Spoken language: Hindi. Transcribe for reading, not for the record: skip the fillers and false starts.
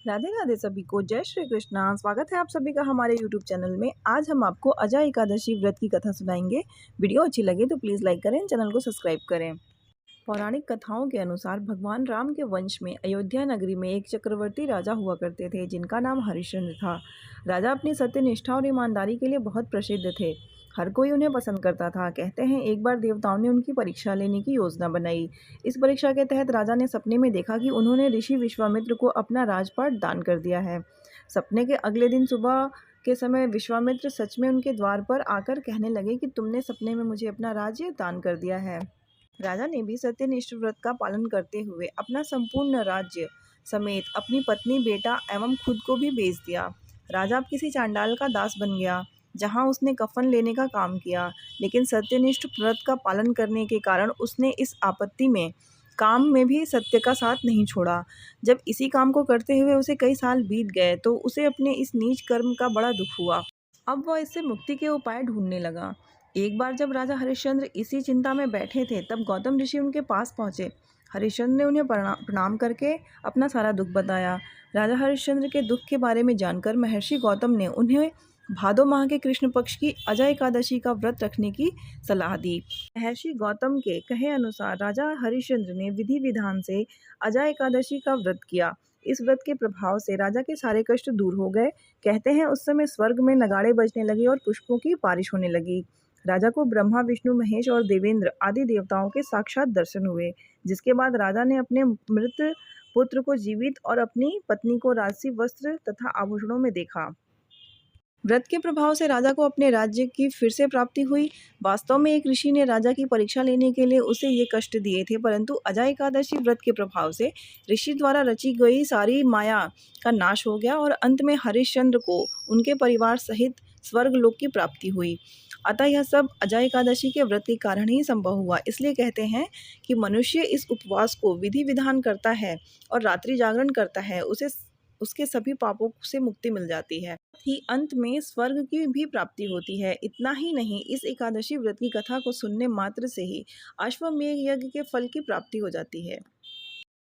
राधे राधे सभी को, जय श्री कृष्णा। स्वागत है आप सभी का हमारे यूट्यूब चैनल में। आज हम आपको अजय एकादशी व्रत की कथा सुनाएंगे। वीडियो अच्छी लगे तो प्लीज़ लाइक करें, चैनल को सब्सक्राइब करें। पौराणिक कथाओं के अनुसार भगवान राम के वंश में अयोध्या नगरी में एक चक्रवर्ती राजा हुआ करते थे जिनका नाम हरिश्चंद्र था। राजा अपनी सत्यनिष्ठा और ईमानदारी के लिए बहुत प्रसिद्ध थे। हर कोई उन्हें पसंद करता था। कहते हैं एक बार देवताओं ने उनकी परीक्षा लेने की योजना बनाई। इस परीक्षा के तहत राजा ने सपने में देखा कि उन्होंने ऋषि विश्वामित्र को अपना राजपाट दान कर दिया है। सपने के अगले दिन सुबह के समय विश्वामित्र सच में उनके द्वार पर आकर कहने लगे कि तुमने सपने में मुझे अपना राज्य दान कर दिया है। राजा ने भी सत्यनिष्ठ व्रत का पालन करते हुए अपना संपूर्ण राज्य समेत अपनी पत्नी, बेटा एवं खुद को भी बेच दिया। राजा अब किसी चांडाल का दास बन गया, जहां उसने कफन लेने का काम किया। लेकिन सत्यनिष्ठ व्रत का पालन करने के कारण उसने इस आपत्ति में काम में भी सत्य का साथ नहीं छोड़ा। जब इसी काम को करते हुए उसे कई साल बीत गए तो उसे अपने इस नीच कर्म का बड़ा दुख हुआ। अब वह इससे मुक्ति के उपाय ढूंढने लगा। एक बार जब राजा हरिश्चंद्र इसी चिंता में बैठे थे तब गौतम ऋषि उनके पास पहुंचे। हरिश्चंद्र ने उन्हें प्रणाम करके अपना सारा दुख बताया। राजा हरिश्चंद्र के दुख के बारे में जानकर महर्षि गौतम ने उन्हें भादो माह के कृष्ण पक्ष की अजय एकादशी का व्रत रखने की सलाह दी। महर्षि गौतम के कहे अनुसार राजा हरिश्चंद्र ने विधि विधान से अजय एकादशी का व्रत किया। इस व्रत के प्रभाव से राजा के सारे कष्ट दूर हो गए। कहते हैं उस समय स्वर्ग में नगाड़े बजने लगे और पुष्पों की बारिश होने लगी। राजा को ब्रह्मा, विष्णु, महेश और देवेंद्र आदि देवताओं के साक्षात दर्शन हुए, जिसके बाद राजा ने अपने मृत पुत्र को जीवित और अपनी पत्नी को राजसी वस्त्र तथा आभूषणों में देखा। व्रत के प्रभाव से राजा को अपने राज्य की फिर से प्राप्ति हुई। वास्तव में एक ऋषि ने राजा की परीक्षा लेने के लिए उसे ये कष्ट दिए थे, परंतु अजय एकादशी व्रत के प्रभाव से ऋषि द्वारा रची गई सारी माया का नाश हो गया और अंत में हरिश्चंद्र को उनके परिवार सहित स्वर्ग लोक की प्राप्ति हुई। अतः यह सब अजय एकादशी के व्रत के कारण ही संभव हुआ। इसलिए कहते हैं कि मनुष्य इस उपवास को विधि विधान करता है और रात्रि जागरण करता है, उसे उसके सभी पापों से मुक्ति मिल जाती है। ही अंत में स्वर्ग की भी प्राप्ति होती है। इतना ही नहीं, इस एकादशी व्रत की कथा को सुनने मात्र से ही अश्वमेध यज्ञ के फल की प्राप्ति हो जाती है।